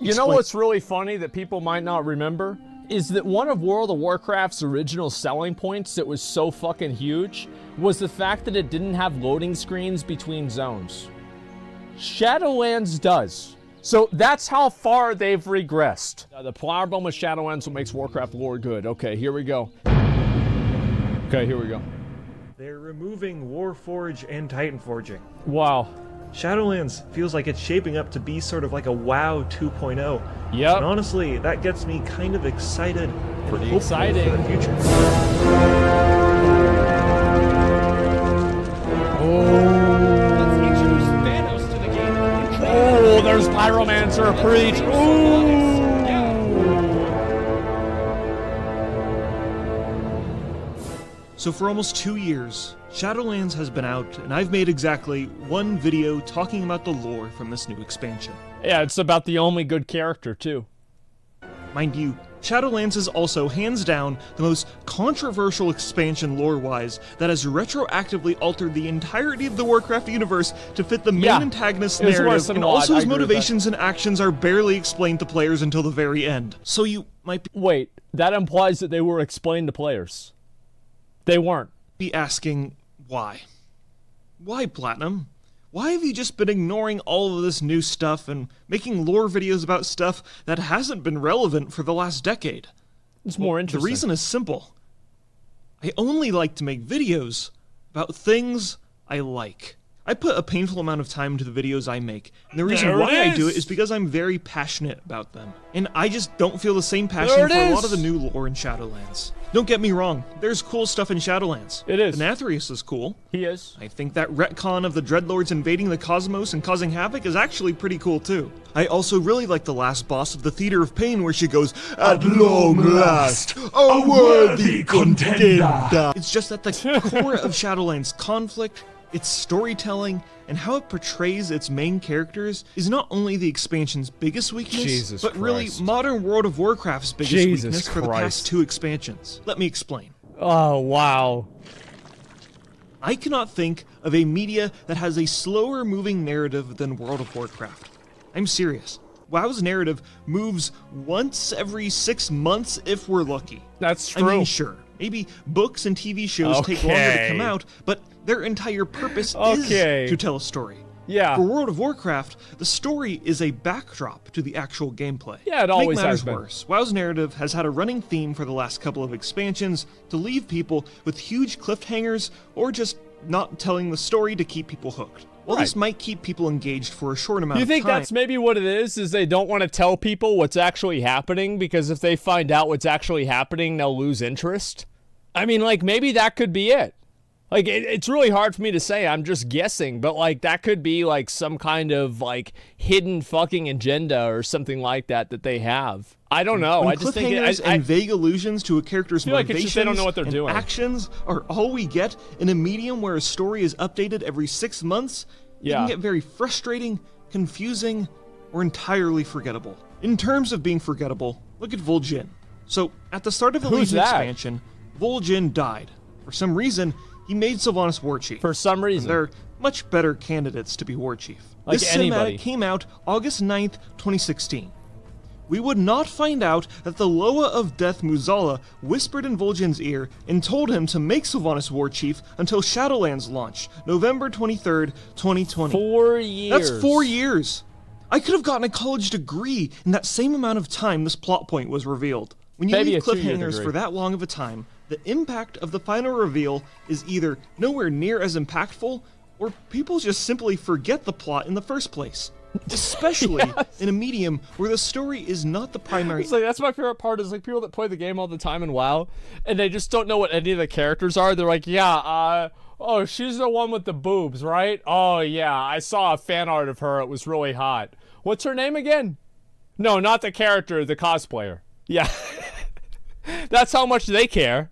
You know what's really funny that people might not remember? Is that one of World of Warcraft's original selling points that was so fucking huge was the fact that it didn't have loading screens between zones. Shadowlands does. So that's how far they've regressed. The Problem With Shadowlands what makes Warcraft lore good. Okay, here we go. Okay, here we go. They're removing Warforge and Titanforging. Wow. Shadowlands feels like it's shaping up to be sort of like a WoW 2.0. Yep. And honestly, that gets me kind of excited and Pretty hopeful exciting. for the future. Let's introduce Thanos to the game. Oh, there's Pyromancer, preach. Ooh. So for almost 2 years, Shadowlands has been out, and I've made exactly one video talking about the lore from this new expansion. Yeah, it's about the only good character, too. Mind you, Shadowlands is also, hands down, the most controversial expansion lore-wise that has retroactively altered the entirety of the Warcraft universe to fit the main antagonist's narrative, and also his motivations and actions are barely explained to players until the very end. So you might be— Wait, that implies that they were explained to players. They weren't. Be asking, why? Why, Platinum? Why have you just been ignoring all of this new stuff and making lore videos about stuff that hasn't been relevant for the last decade? It's more interesting. The reason is simple. I only like to make videos about things I like. I put a painful amount of time into the videos I make, and the reason why I do it is because I'm very passionate about them. And I just don't feel the same passion for a lot of the new lore in Shadowlands. Don't get me wrong, there's cool stuff in Shadowlands. It is. Denathrius is cool. He is. I think that retcon of the Dreadlords invading the cosmos and causing havoc is actually pretty cool too. I also really like the last boss of the Theater of Pain where she goes, "At long last, a worthy contender." It's just that the core of Shadowlands' conflict, its storytelling, and how it portrays its main characters is not only the expansion's biggest weakness, but really modern World of Warcraft's biggest weakness for the past 2 expansions. Let me explain. Oh, wow. I cannot think of a media that has a slower moving narrative than World of Warcraft. I'm serious. WoW's narrative moves once every 6 months if we're lucky. That's true. I mean, sure, maybe books and TV shows take longer to come out, but their entire purpose is to tell a story. Yeah. For World of Warcraft, the story is a backdrop to the actual gameplay. Yeah, it always has been. Worse, WoW's narrative has had a running theme for the last couple of expansions to leave people with huge cliffhangers or just not telling the story to keep people hooked. While this might keep people engaged for a short amount of time. You think that's maybe what it is they don't want to tell people what's actually happening because if they find out what's actually happening, they'll lose interest? I mean, like, maybe that could be it. Like, it's really hard for me to say, I'm just guessing, but, like, that could be, like, some kind of, like, hidden fucking agenda or something like that they have. I don't know. I just think and vague allusions to a character's motivations they don't know what they're doing. Actions are all we get in a medium where a story is updated every 6 months. It can get very frustrating, confusing, or entirely forgettable. In terms of being forgettable, look at Vol'jin. So, at the start of the Legion expansion, Vol'jin died. For some reason, he made Sylvanas Warchief. For some reason. They're much better candidates to be Warchief. Like this anybody. cinematic came out August 9th, 2016. We would not find out that the Loa of Death Muzala whispered in Vol'jin's ear and told him to make Sylvanas Warchief until Shadowlands launched, November 23rd, 2020. 4 years. That's 4 years. I could have gotten a college degree in that same amount of time this plot point was revealed. When you leave cliffhangers for that long of a time, the impact of the final reveal is either nowhere near as impactful, or people just simply forget the plot in the first place. Especially in a medium where the story is not the primary. It's like, that's my favorite part is like people that play the game all the time in WoW, and they just don't know what any of the characters are. They're like, oh, she's the one with the boobs, right? Oh, yeah, I saw a fan art of her. It was really hot. What's her name again? No, not the character, the cosplayer. Yeah. That's how much they care.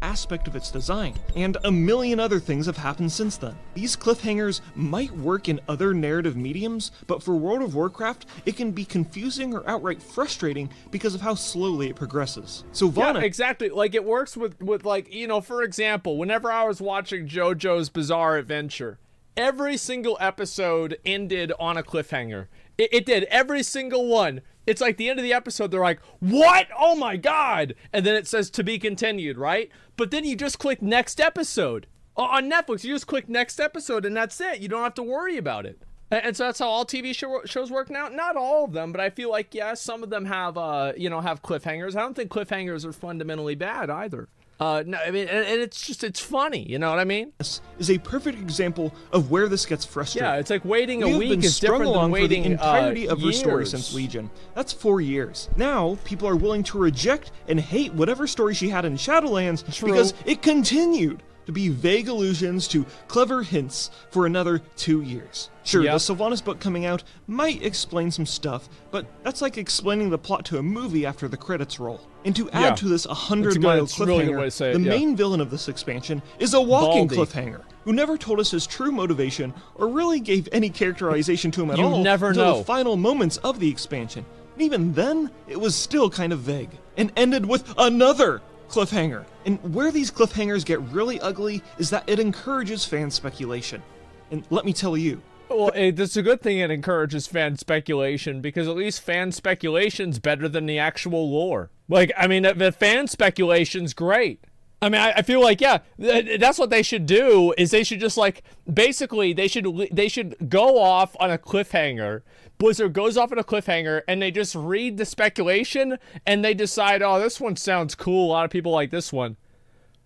Aspect of its design, and a million other things have happened since then. These cliffhangers might work in other narrative mediums, but for World of Warcraft, it can be confusing or outright frustrating because of how slowly it progresses. So Yeah, exactly. Like, it works with like, you know, for example, whenever I was watching JoJo's Bizarre Adventure, every single episode ended on a cliffhanger. It did. Every single one. It's like the end of the episode, they're like, what? Oh my God. And then it says to be continued, right? But then you just click next episode. On Netflix, you just click next episode and that's it. You don't have to worry about it. And so that's how all TV shows work now. Not all of them, but I feel like, yeah, some of them have, have cliffhangers. I don't think cliffhangers are fundamentally bad either. No, I mean, and it's funny, you know what I mean? This is a perfect example of where this gets frustrating. Yeah, it's like waiting a week been is strung different than along waiting for the entirety of years. her story since Legion. That's 4 years. Now, people are willing to reject and hate whatever story she had in Shadowlands because it continued to be vague allusions to clever hints for another 2 years. Sure, the Sylvanas book coming out might explain some stuff, but that's like explaining the plot to a movie after the credits roll. And to add to this 100-mile cliffhanger, the main villain of this expansion is a walking cliffhanger, who never told us his true motivation or really gave any characterization to him at all until the final moments of the expansion. And even then, it was still kind of vague, and ended with another cliffhanger. And where these cliffhangers get really ugly is that it encourages fan speculation. And let me tell you, well, it's a good thing it encourages fan speculation, because at least fan speculation's better than the actual lore. Like, I mean, the fan speculation's great. I mean, I feel like, yeah, that's what they should do, is they should just, like, basically, they should go off on a cliffhanger. Blizzard goes off on a cliffhanger, and they just read the speculation, and they decide, oh, this one sounds cool, a lot of people like this one.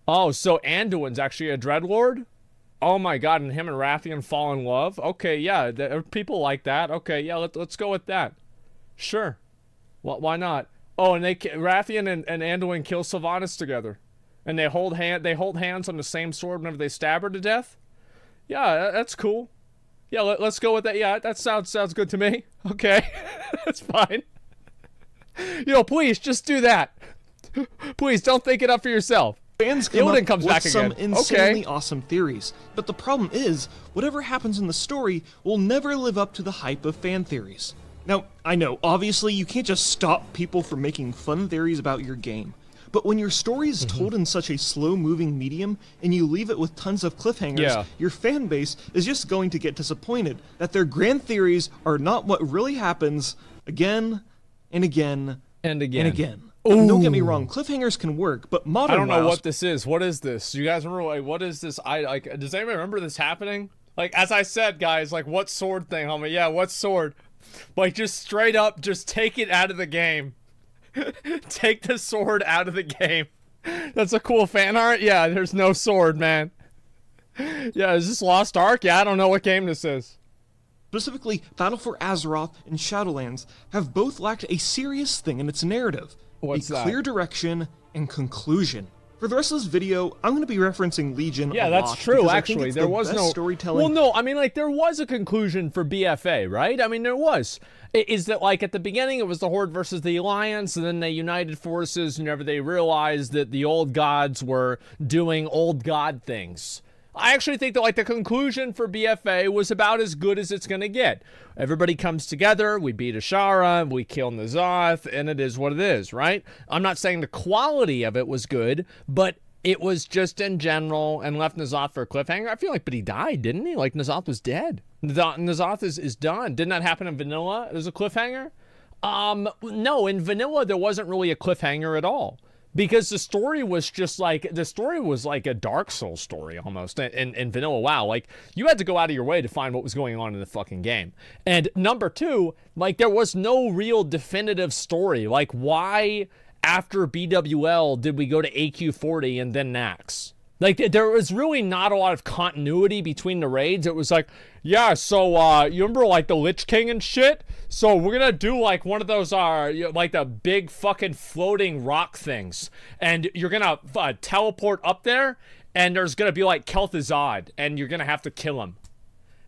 Oh, so Anduin's actually a Dreadlord? Oh my God, and him and Rathian fall in love? Okay, yeah, people like that. Okay, yeah, let's go with that. Sure. Well, why not? Oh, and Rathian and Anduin kill Sylvanas together. And they hold hands on the same sword whenever they stab her to death? Yeah, that's cool. Yeah, let's go with that. Yeah, that sounds good to me. Okay, that's fine. You know, please, just do that. Please, don't think it up for yourself. Fans come up with some insanely awesome theories, but the problem is, whatever happens in the story will never live up to the hype of fan theories. Now, I know, obviously you can't just stop people from making fun theories about your game, but when your story is told in such a slow-moving medium, and you leave it with tons of cliffhangers, your fan base is just going to get disappointed that their grand theories are not what really happens again, and again, and again. And again. Don't get me wrong, cliffhangers can work, but modern I don't know what this is. What is this? You guys remember, like, what is this? Does anybody remember this happening? Like, as I said, guys, like, what sword thing, homie? Yeah, what sword? Like, just straight up, just take it out of the game. Take the sword out of the game. That's a cool fan art? Yeah, there's no sword, man. Yeah, is this Lost Ark? Yeah, I don't know what game this is. Specifically, Battle for Azeroth and Shadowlands have both lacked a serious thing in its narrative. What's a clear direction and conclusion. For the rest of this video, I'm going to be referencing Legion a lot. Yeah, that's true, actually. There was no storytelling. Well, no, I mean, like, there was a conclusion for BFA, right? I mean, there was. Is that, like, at the beginning, it was the Horde versus the Alliance, and then they united forces whenever they realized that the old gods were doing old god things. I actually think that, like, the conclusion for BFA was about as good as it's going to get. Everybody comes together, we beat Ashara, we kill N'Zoth, and it is what it is, right? I'm not saying the quality of it was good, but it was just in general, and left N'Zoth for a cliffhanger. I feel like, but he died, didn't he? Like, N'Zoth was dead. N'Zoth is done. Didn't that happen in Vanilla? There's a cliffhanger? No, in Vanilla, there wasn't really a cliffhanger at all. Because the story was just like, a Dark Souls story almost in Vanilla WoW. Like, you had to go out of your way to find what was going on in the fucking game. And number two, like, there was no real definitive story. Like, why after BWL did we go to AQ40 and then Nax? Like, there was really not a lot of continuity between the raids. It was like, yeah, so, you remember, like, the Lich King and shit? So we're gonna do, like, one of those, like, the big fucking floating rock things. And you're gonna teleport up there, and there's gonna be, like, Kel'Thuzad, and you're gonna have to kill him.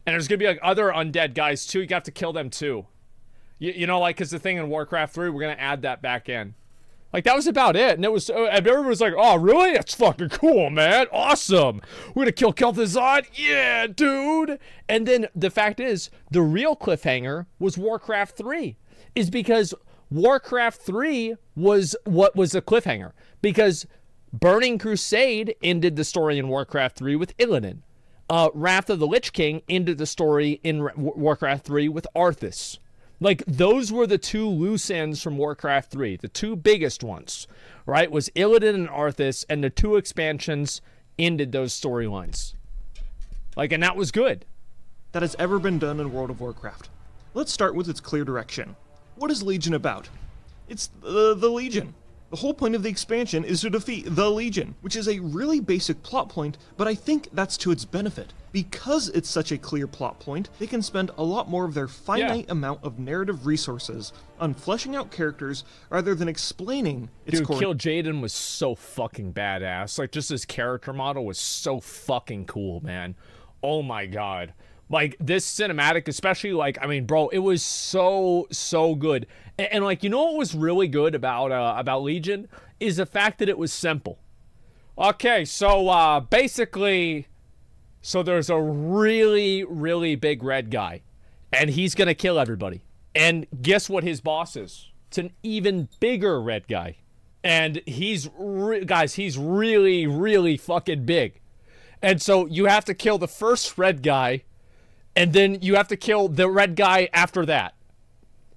And there's gonna be, like, other undead guys, too. You have to kill them, too. You know, like, because the thing in Warcraft 3, we're gonna add that back in. Like, that was about it, and it was, everyone was like, oh, really? That's fucking cool, man. Awesome. We're gonna kill Kel'Thuzad? Yeah, dude. And then the fact is, the real cliffhanger was Warcraft 3. Is because Warcraft 3 was what was the cliffhanger. Because Burning Crusade ended the story in Warcraft 3 with Illidan. Wrath of the Lich King into the story in Warcraft 3 with Arthas. Like, those were the two loose ends from Warcraft 3. The two biggest ones, right, was Illidan and Arthas, and the two expansions ended those storylines. Like, and that was good. That has ever been done in World of Warcraft. Let's start with its clear direction. What is Legion about? It's the Legion. The whole point of the expansion is to defeat the Legion, which is a really basic plot point, but I think that's to its benefit. Because it's such a clear plot point, they can spend a lot more of their finite amount of narrative resources on fleshing out characters rather than explaining its core. Dude, Kil'jaeden was so fucking badass. Like, just his character model was so fucking cool, man. Oh my god. Like, this cinematic, especially, like, I mean, bro, it was so good. And like, you know what was really good about Legion? Is the fact that it was simple. Okay, so, basically, so there's a really big red guy. And he's gonna kill everybody. And guess what his boss is? It's an even bigger red guy. And he's, guys, he's really fucking big. And so you have to kill the first red guy, and then you have to kill the red guy after that.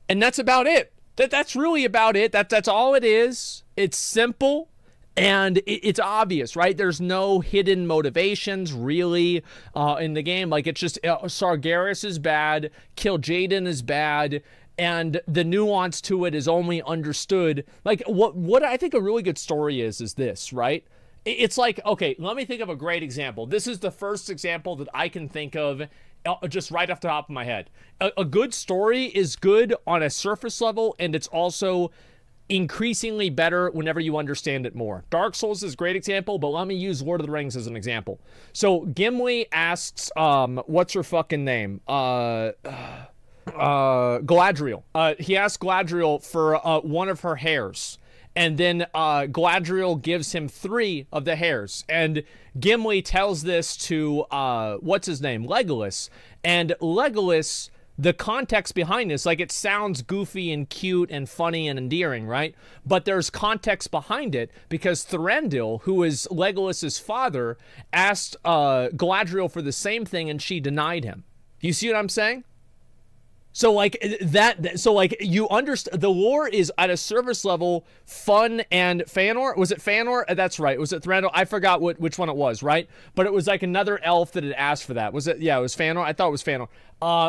And that's about it. That's really about it. That's all it is. It's simple, and it's obvious, right? There's no hidden motivations, really, in the game. Like, it's just, Sargeras is bad, Kil'jaeden is bad, and the nuance to it is only understood. Like, what I think a really good story is this, right? It's like, okay, let me think of a great example. This is the first example that I can think of just right off the top of my head. A good story is good on a surface level, and it's also increasingly better whenever you understand it more. Dark Souls is a great example, but let me use Lord of the Rings as an example. So Gimli asks, what's her fucking name? Galadriel. He asks Galadriel for one of her hairs. And then Galadriel gives him 3 of the hairs. And Gimli tells this to, what's his name? Legolas. And Legolas, the context behind this, like, it sounds goofy and cute and funny and endearing, right? But there's context behind it because Thranduil, who is Legolas's father, asked Galadriel for the same thing and she denied him. You see what I'm saying? So, like, you understand, the lore is at a surface level fun, and Fëanor, was it Fëanor? That's right. Was it Thranduil? I forgot which one it was, right? But it was like another elf that had asked for that. Was it? Yeah, it was Fëanor. I thought it was Fëanor.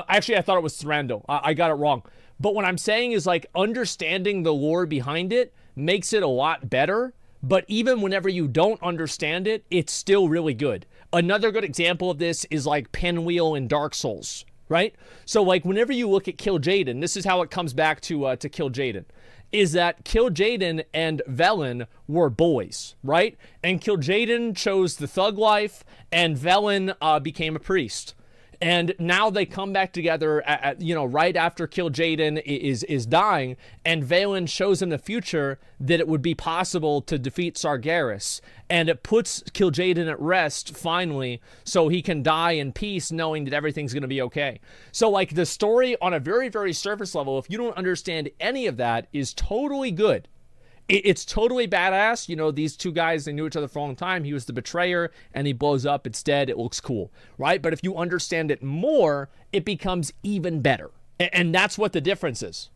Actually, I thought it was Thranduil. I got it wrong. But what I'm saying is, like, understanding the lore behind it makes it a lot better. But even whenever you don't understand it, it's still really good. Another good example of this is, like, Pinwheel in Dark Souls. Right? So, like, whenever you look at Kil'jaeden, this is how it comes back to Kil'jaeden, is that Kil'jaeden and Velen were boys, right? And Kil'jaeden chose the thug life, and Velen became a priest. And now they come back together, you know, right after Kil'jaeden is dying, and Velen shows in the future that it would be possible to defeat Sargeras. And it puts Kil'jaeden at rest, finally, so he can die in peace knowing that everything's going to be okay. So, like, the story on a very surface level, if you don't understand any of that, is totally good. It's totally badass. You know, these two guys, they knew each other for a long time. He was the betrayer, and he blows up. It's dead. It looks cool, right? But if you understand it more, it becomes even better. And that's what the difference is.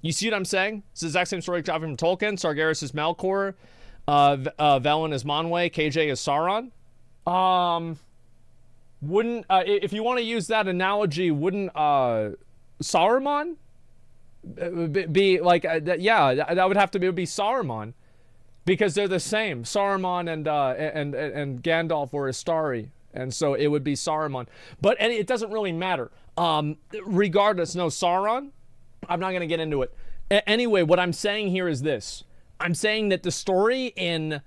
You see what I'm saying? It's the exact same story from Tolkien. Sargeras is Melkor. Velen is Manwë. KJ is Sauron. If you want to use that analogy, wouldn't Saruman be like, yeah, that would have to be Saruman, because they're the same. Saruman and Gandalf were Istari, and so it would be Saruman. But it doesn't really matter. Regardless, no, Sauron, I'm not going to get into it. Anyway, what I'm saying here is this. I'm saying that the story in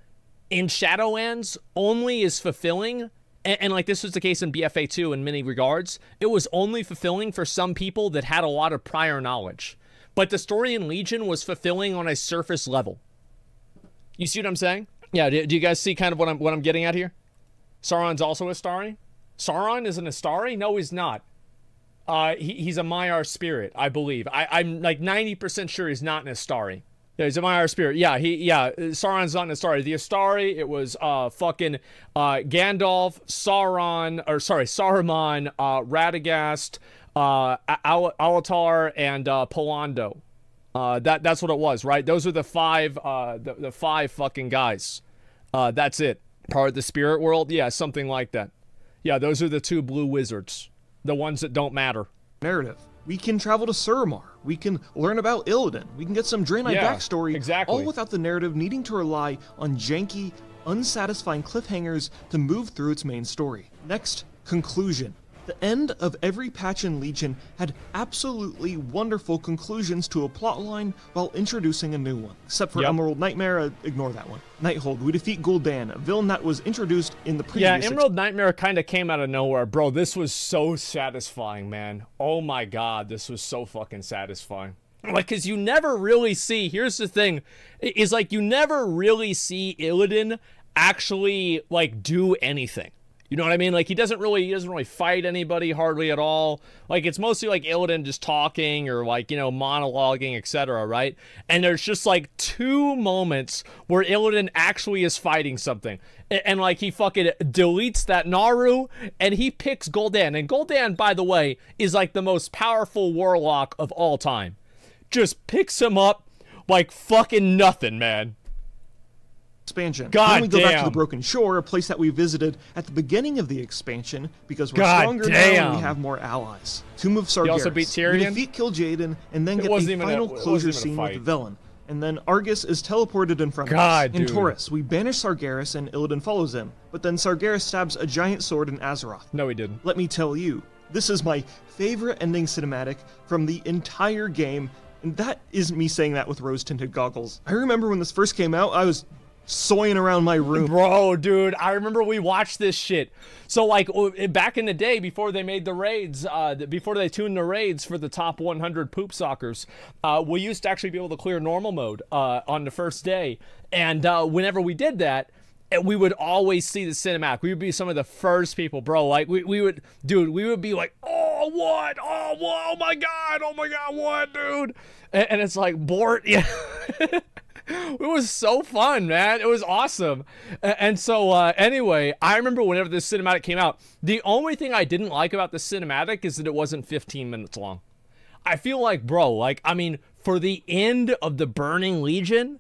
Shadowlands only is fulfilling, and like this was the case in BFA 2 in many regards, it was only fulfilling for some people that had a lot of prior knowledge. But the story in Legion was fulfilling on a surface level. You see what I'm saying? Yeah, do you guys see kind of what I'm getting at here? Sauron's also Istari? Sauron is an Istari? No, he's not. He's a Maiar spirit, I believe. I'm like 90% sure he's not an Istari. Yeah, he's a Maiar spirit. Yeah, Sauron's not an Astari. The Astari, it was fucking Gandalf, Saruman, Radagast, Alatar, and Polando. That's what it was, right? Those are the five the five fucking guys. That's it. Part of the spirit world? Yeah, something like that. Yeah, those are the 2 blue wizards. The ones that don't matter. Narrative. We can travel to Suramar. We can learn about Illidan. We can get some Draenei backstory. Exactly. All without the narrative needing to rely on janky, unsatisfying cliffhangers to move through its main story. Next, conclusion. The end of every patch in Legion had absolutely wonderful conclusions to a plotline while introducing a new one. Except for Emerald Nightmare, ignore that one. Nighthold, we defeat Gul'dan, a villain that was introduced in the previous... Yeah, Emerald Nightmare kind of came out of nowhere. Bro, this was so satisfying, man. Oh my god, this was so fucking satisfying. Like, because you never really see... Here's the thing, is like, you never really see Illidan actually, like, do anything. You know what I mean? Like, he doesn't really fight anybody hardly at all. Like, it's mostly like Illidan just talking or like, you know, monologuing, etc., right? And there's just like 2 moments where Illidan actually is fighting something. And like, he fucking deletes that Naru and he picks Gul'dan. And Gul'dan, by the way, is like the most powerful warlock of all time. Just picks him up like fucking nothing, man. Expansion. God then we go damn. back to the Broken Shore, a place that we visited at the beginning of the expansion, because we're stronger now and we have more allies. Tomb of Sargeras. You also beat Tyrion? We defeat Kil'jaeden and then get a final closure scene with Velen. And then Argus is teleported in front of us. In Taurus, we banish Sargeras and Illidan follows him, but then Sargeras stabs a giant sword in Azeroth. No, he didn't. Let me tell you, this is my favorite ending cinematic from the entire game, and that isn't me saying that with rose-tinted goggles. I remember when this first came out, I was soying around my room. Bro, dude, I remember we watched this shit. So, like, back in the day, before they made the raids, before they tuned the raids for the top 100 poop sockers, we used to actually be able to clear normal mode on the first day. And whenever we did that, we would always see the cinematic. We would be some of the first people, bro. Like, we would be like, oh, what? Oh, what? Oh, my God, what, dude? And it's like, Bort, yeah. It was so fun, man. It was awesome. And so, anyway, I remember whenever this cinematic came out, the only thing I didn't like about the cinematic is that it wasn't 15 minutes long. I feel like, bro, like, I mean, for the end of the Burning Legion,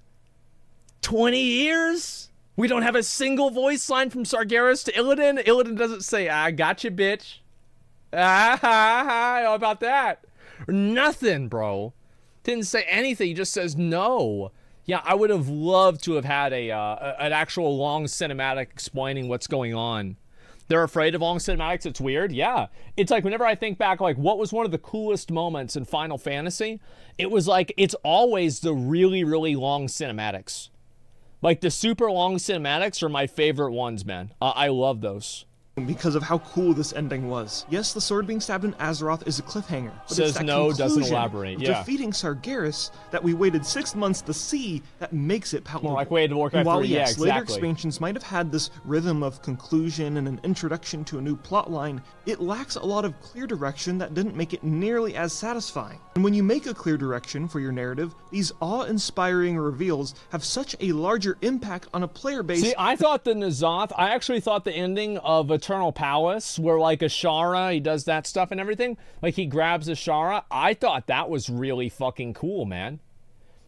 20 years? We don't have a single voice line from Sargeras to Illidan. Illidan doesn't say, I got you, bitch. How about that? Nothing, bro. Didn't say anything. He just says no. Yeah, I would have loved to have had an actual long cinematic explaining what's going on. They're afraid of long cinematics. It's weird. Yeah. It's like whenever I think back, like, what was one of the coolest moments in Final Fantasy? It was like, it's always the really, really long cinematics. Like, the super long cinematics are my favorite ones, man. I love those. Because of how cool this ending was. Yes, the sword being stabbed in Azeroth is a cliffhanger, but Says it's that no, doesn't elaborate. Of yeah. defeating Sargeras that we waited 6 months to see that makes it palatable. More like waited to Warcraft 3, yeah, exactly. Later expansions might have had this rhythm of conclusion and an introduction to a new plotline, it lacks a lot of clear direction that didn't make it nearly as satisfying. And when you make a clear direction for your narrative, these awe-inspiring reveals have such a larger impact on a player base. See, I thought the N'Zoth, I actually thought the ending of Eternal Palace, where like Ashara, he does that stuff and everything, like he grabs Ashara, I thought that was really fucking cool, man.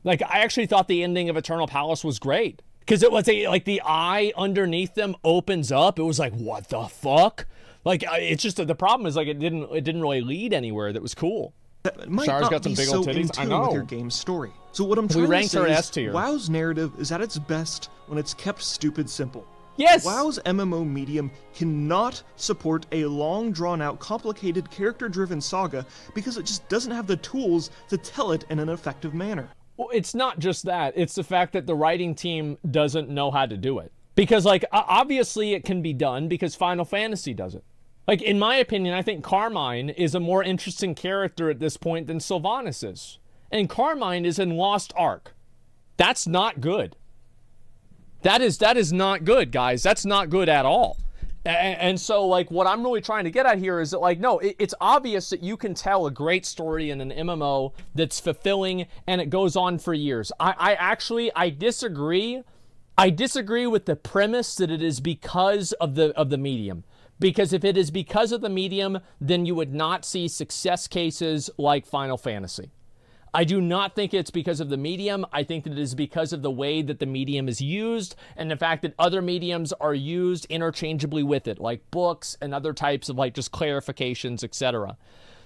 Like, I actually thought the ending of Eternal Palace was great. Because it was like the eye underneath them opens up. It was like, what the fuck? Like, it's just that the problem is like it didn't really lead anywhere that was cool. That might Shara's not got some be big so old in titties. I tune know. with your game's story. So what I'm trying to ranked say her is, S tier. WoW's narrative is at its best when it's kept stupid simple. Yes! WoW's MMO medium cannot support a long, drawn-out, complicated, character-driven saga because it just doesn't have the tools to tell it in an effective manner. Well, it's not just that. It's the fact that the writing team doesn't know how to do it. Because, like, obviously it can be done because Final Fantasy does it. Like, in my opinion, I think Carmine is a more interesting character at this point than Sylvanas is. And Carmine is in Lost Ark. That's not good. That is not good, guys. That's not good at all. And so, like, what I'm really trying to get at here is that, like, no, it's obvious that you can tell a great story in an MMO that's fulfilling and it goes on for years. I disagree. I disagree with the premise that it is because of the medium. Because if it is because of the medium, then you would not see success cases like Final Fantasy. I do not think it's because of the medium. I think that it is because of the way that the medium is used and the fact that other mediums are used interchangeably with it, like books and other types of, like, just clarifications, etc.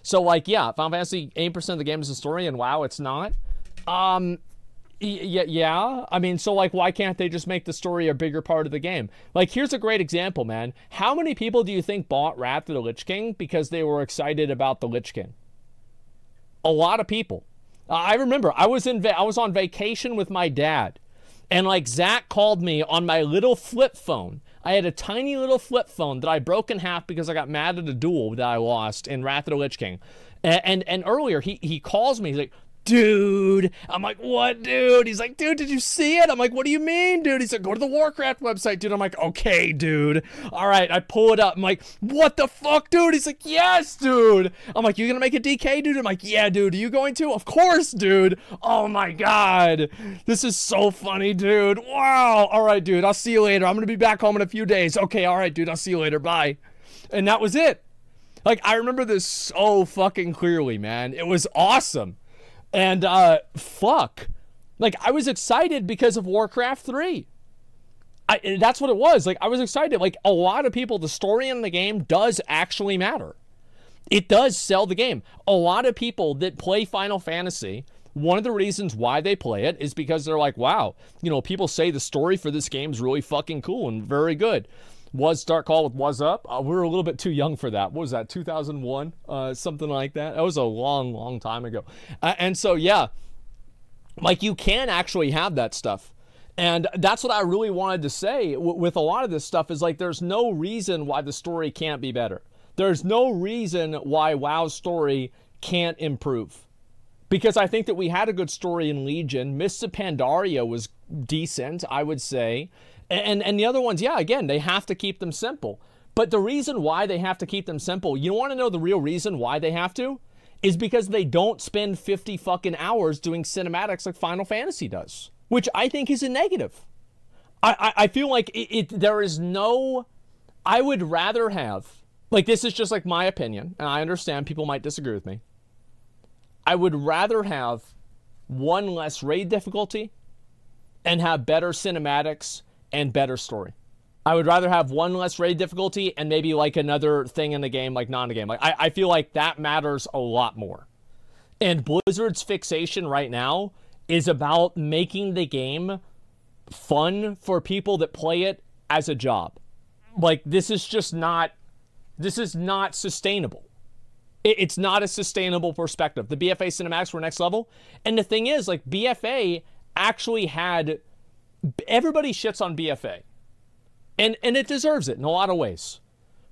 So, like, yeah, Final Fantasy, 80% of the game is a story, and WoW, it's not. Yeah, I mean, so, like, why can't they just make the story a bigger part of the game? Like, here's a great example, man. How many people do you think bought Wrath of the Lich King because they were excited about the Lich King? A lot of people. I remember I was on vacation with my dad, and, like, Zach called me on my little flip phone. I had a tiny little flip phone that I broke in half because I got mad at a duel that I lost in Wrath of the Lich King. And earlier he calls me. He's like, dude. I'm like, what, dude? He's like, dude, did you see it? I'm like, what do you mean, dude? He's like, go to the Warcraft website, dude. I'm like, okay, dude. All right, I pull it up. I'm like, what the fuck, dude? He's like, yes, dude. I'm like, you gonna make a DK, dude? I'm like, yeah, dude. Are you going to? Of course, dude. Oh my god. This is so funny, dude. Wow. All right, dude. I'll see you later. I'm gonna be back home in a few days. Okay, all right, dude. I'll see you later. Bye. And that was it. Like, I remember this so fucking clearly, man. It was awesome. And, fuck. Like, I was excited because of Warcraft 3. That's what it was. Like, I was excited. Like, a lot of people, the story in the game does actually matter. It does sell the game. A lot of people that play Final Fantasy, one of the reasons why they play it is because they're like, wow, you know, people say the story for this game is really fucking cool and very good. Was Start Call with Was Up? We were a little bit too young for that. What was that, 2001? Something like that. That was a long, long time ago. And so, yeah, like, you can actually have that stuff. And that's what I really wanted to say with a lot of this stuff is, like, there's no reason why the story can't be better. There's no reason why WoW's story can't improve. Because I think that we had a good story in Legion. Mists of Pandaria was decent, I would say. And the other ones, yeah, again, they have to keep them simple. But the reason why they have to keep them simple, you want to know the real reason why they have to? Is because they don't spend 50 fucking hours doing cinematics like Final Fantasy does. Which I think is a negative. I feel like there is no... I would rather have... Like, this is just, like, my opinion, and I understand people might disagree with me. I would rather have one less raid difficulty and have better cinematics and better story. I would rather have one less raid difficulty and maybe, like, another thing in the game, like, not in the game. Like, I feel like that matters a lot more. And Blizzard's fixation right now is about making the game fun for people that play it as a job. Like, this is just not... This is not sustainable. It's not a sustainable perspective. The BFA cinematics were next level. And the thing is, like, BFA actually had... Everybody shits on BFA. And it deserves it in a lot of ways.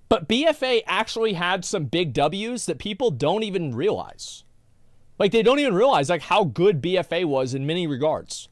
But BFA actually had some big W's that people don't even realize. Like, they don't even realize, like, how good BFA was in many regards.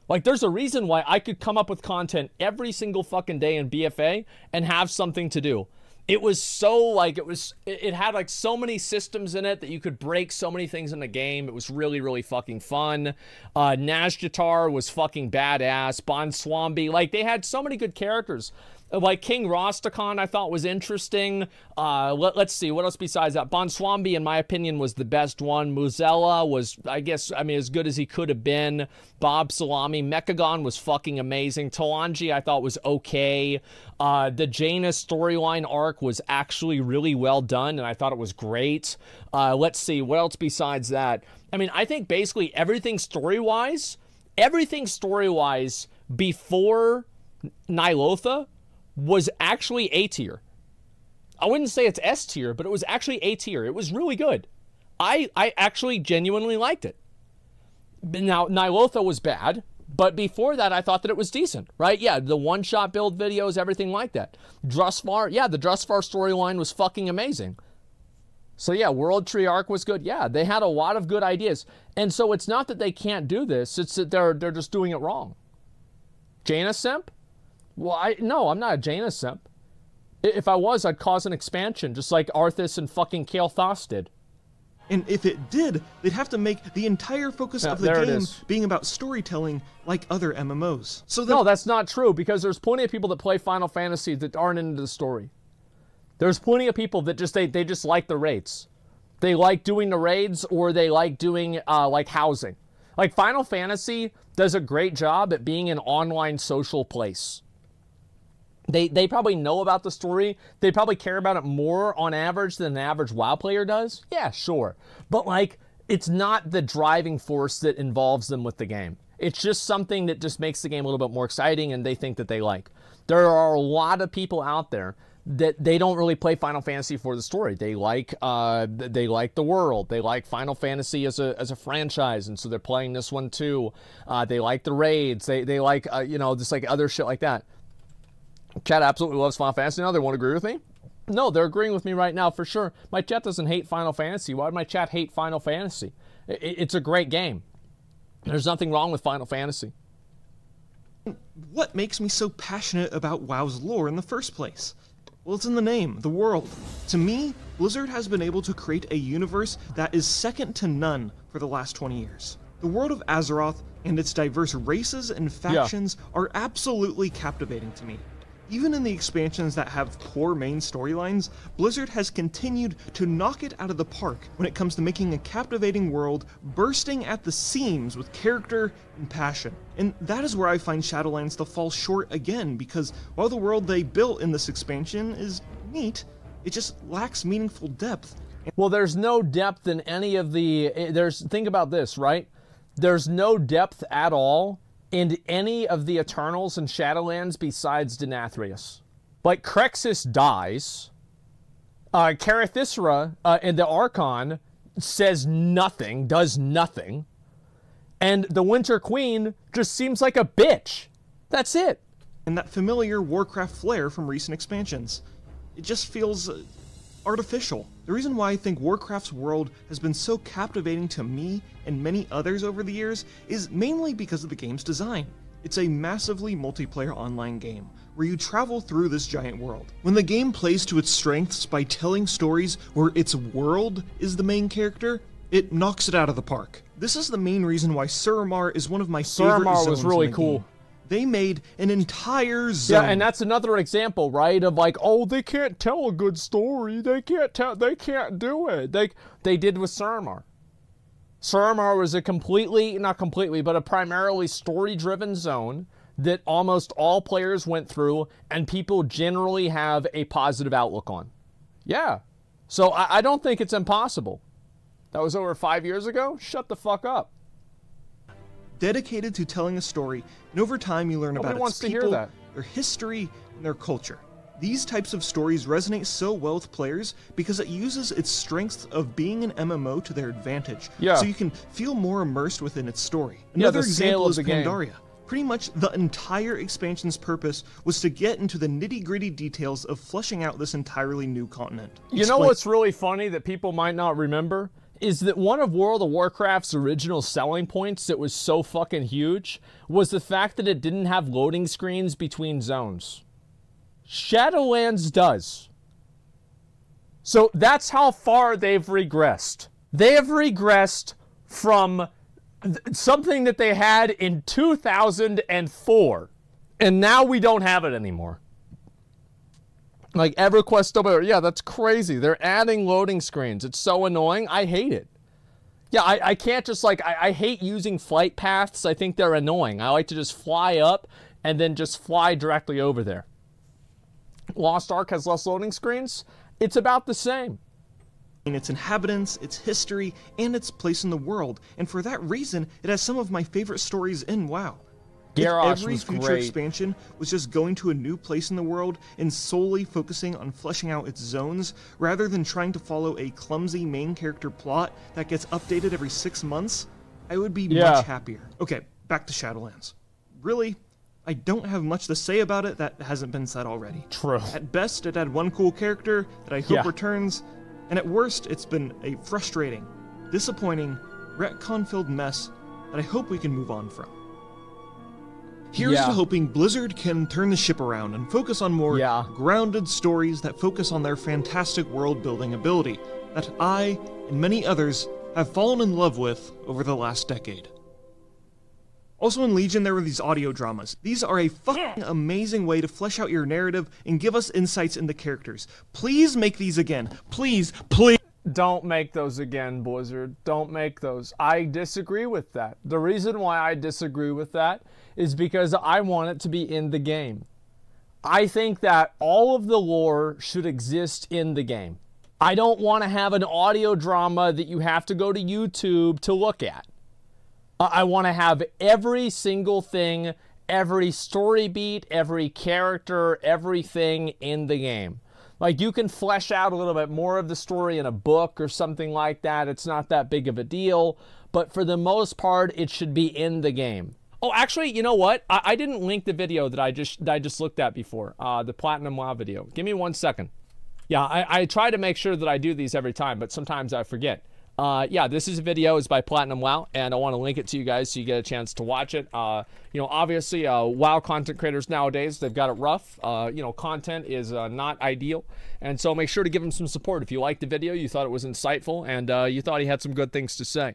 Like, there's a reason why I could come up with content every single fucking day in BFA and have something to do. It was so, like, it had, like, so many systems in it that you could break so many things in the game. It was really, really fucking fun. Nazjatar was fucking badass. Bonswambi, like, they had so many good characters. Like, King Rostakon, I thought was interesting. Let's see, what else besides that? Bonswambi, in my opinion, was the best one. Muzella was, I guess, I mean, as good as he could have been. Bob Salami. Mechagon was fucking amazing. Talanji, I thought, was okay. The Janus storyline arc was actually really well done, and I thought it was great. Let's see, what else besides that? I mean, I think basically everything story-wise before Nilotha was actually A tier. I wouldn't say it's S tier, but it was actually A tier. It was really good. I actually genuinely liked it. Now, Nilotha was bad, but before that, I thought that it was decent, right? Yeah, the one-shot build videos, everything like that. Drusvar, yeah, the Drusvar storyline was fucking amazing. So yeah, World Tree Arc was good. Yeah, they had a lot of good ideas. And so it's not that they can't do this, it's that they're just doing it wrong. Janus Simp? Well, no, I'm not a Janus simp. If I was, I'd cause an expansion, just like Arthas and fucking Kael'thas did. And if it did, they'd have to make the entire focus of the game being about storytelling like other MMOs. So no, that's not true, because there's plenty of people that play Final Fantasy that aren't into the story. There's plenty of people that just, they just like the raids. They like doing the raids, or they like doing, like, housing. Like, Final Fantasy does a great job at being an online social place. They probably know about the story. They probably care about it more on average than an average WoW player does. Yeah, sure. But, like, it's not the driving force that involves them with the game. It's just something that just makes the game a little bit more exciting, and they think that they like. There are a lot of people out there that they don't really play Final Fantasy for the story. They like the world. They like Final Fantasy as a franchise, and so they're playing this one too. They like the raids. They like you know, just like other shit like that. Chat absolutely loves Final Fantasy now. They won't agree with me. No, they're agreeing with me right now for sure. My chat doesn't hate Final Fantasy. Why would my chat hate Final Fantasy? It's a great game. There's nothing wrong with Final Fantasy. What makes me so passionate about WoW's lore in the first place? Well, it's in the name, the world. To me, Blizzard has been able to create a universe that is second to none for the last 20 years. The world of Azeroth and its diverse races and factions are absolutely captivating to me. Even in the expansions that have poor main storylines, Blizzard has continued to knock it out of the park when it comes to making a captivating world bursting at the seams with character and passion. And that is where I find Shadowlands to fall short again, because while the world they built in this expansion is neat, it just lacks meaningful depth. Well, there's no depth in any of the... Think about this, right? There's no depth at all in any of the Eternals and Shadowlands besides Denathrius. Like, Crexus dies. Carathysra and the Archon says nothing, does nothing. And the Winter Queen just seems like a bitch. That's it. And that familiar Warcraft flair from recent expansions. It just feels artificial. The reason why I think Warcraft's world has been so captivating to me and many others over the years is mainly because of the game's design. It's a massively multiplayer online game, where you travel through this giant world. When the game plays to its strengths by telling stories where its world is the main character, it knocks it out of the park. This is the main reason why Suramar is one of my favorite zones. Suramar was really in the cool. Game. They made an entire zone. Yeah, and that's another example, right? Of like, oh, they can't tell a good story. They can't do it. They did with Suramar. Suramar was a not completely, but a primarily story-driven zone that almost all players went through, and people generally have a positive outlook on. Yeah. So I don't think it's impossible. That was over 5 years ago? Shut the fuck up. Dedicated to telling a story, and over time you learn about its people, their history, and their culture. These types of stories resonate so well with players because it uses its strengths of being an MMO to their advantage, so you can feel more immersed within its story. Another example is Pandaria. Pretty much the entire expansion's purpose was to get into the nitty-gritty details of fleshing out this entirely new continent. You know what's really funny that people might not remember? Is that one of World of Warcraft's original selling points that was so fucking huge was the fact that it didn't have loading screens between zones. Shadowlands does. So that's how far they've regressed. They have regressed from something that they had in 2004, and now we don't have it anymore. Like EverQuest, yeah, that's crazy. They're adding loading screens. It's so annoying. I hate it. Yeah, I can't just like, I hate using flight paths. I think they're annoying. I like to just fly up and then just fly directly over there. Lost Ark has less loading screens. It's about the same. In its inhabitants, its history, and its place in the world. And for that reason, it has some of my favorite stories in WoW. Garrosh if every was future great. expansion was just going to a new place in the world and solely focusing on fleshing out its zones, rather than trying to follow a clumsy main character plot that gets updated every 6 months, I would be much happier. Okay, back to Shadowlands. Really, I don't have much to say about it that hasn't been said already. True. At best, it had one cool character that I hope returns, and at worst, it's been a frustrating, disappointing, retcon-filled mess that I hope we can move on from. Here's Yeah. to hoping Blizzard can turn the ship around and focus on more Yeah. grounded stories that focus on their fantastic world-building ability that I, and many others, have fallen in love with over the last decade. Also in Legion, there were these audio dramas. These are a fucking amazing way to flesh out your narrative and give us insights into characters. Please make these again. Please, please. Don't make those again, Blizzard. Don't make those. I disagree with that. The reason why I disagree with that is because I want it to be in the game. I think that all of the lore should exist in the game. I don't want to have an audio drama that you have to go to YouTube to look at. I want to have every single thing, every story beat, every character, everything in the game. Like, you can flesh out a little bit more of the story in a book or something like that. It's not that big of a deal. But for the most part, it should be in the game. Oh, actually, you know what? I didn't link the video that I just looked at before. The Platinum WoW video. Give me 1 second. Yeah, I try to make sure that I do these every time, but sometimes I forget. Yeah, this is a video. It's by Platinum WoW, and I want to link it to you guys so you get a chance to watch it. You know, obviously, WoW content creators nowadays, they've got it rough. You know, content is not ideal, and so make sure to give him some support. If you liked the video, you thought it was insightful, and you thought he had some good things to say.